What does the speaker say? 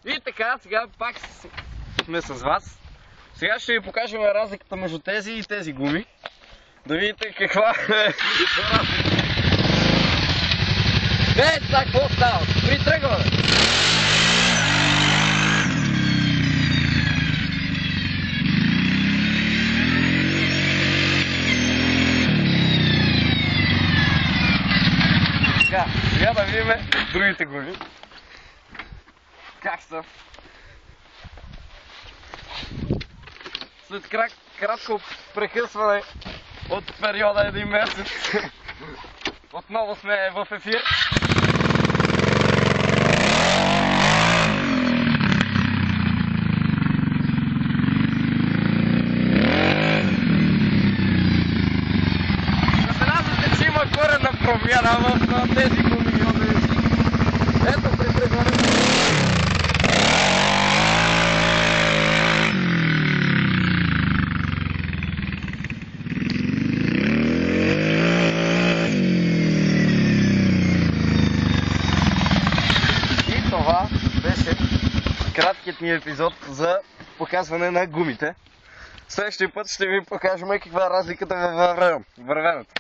И така, сега пак сме с вас. Сега ще ви покажем разликата между тези и тези гуми. Да видите каква е разлика. Сега какво става? Притръгваме! Сега да видим другите гуми. Как са? След кратко прекъсване от периода 1 месец, отново сме в ефир. Забелязвате, че има коренна промяна в тези гуми. Ето при прегването. И това беше краткият ни епизод за показване на гумите. Следващия път ще ви покажем каква е разликата във времето.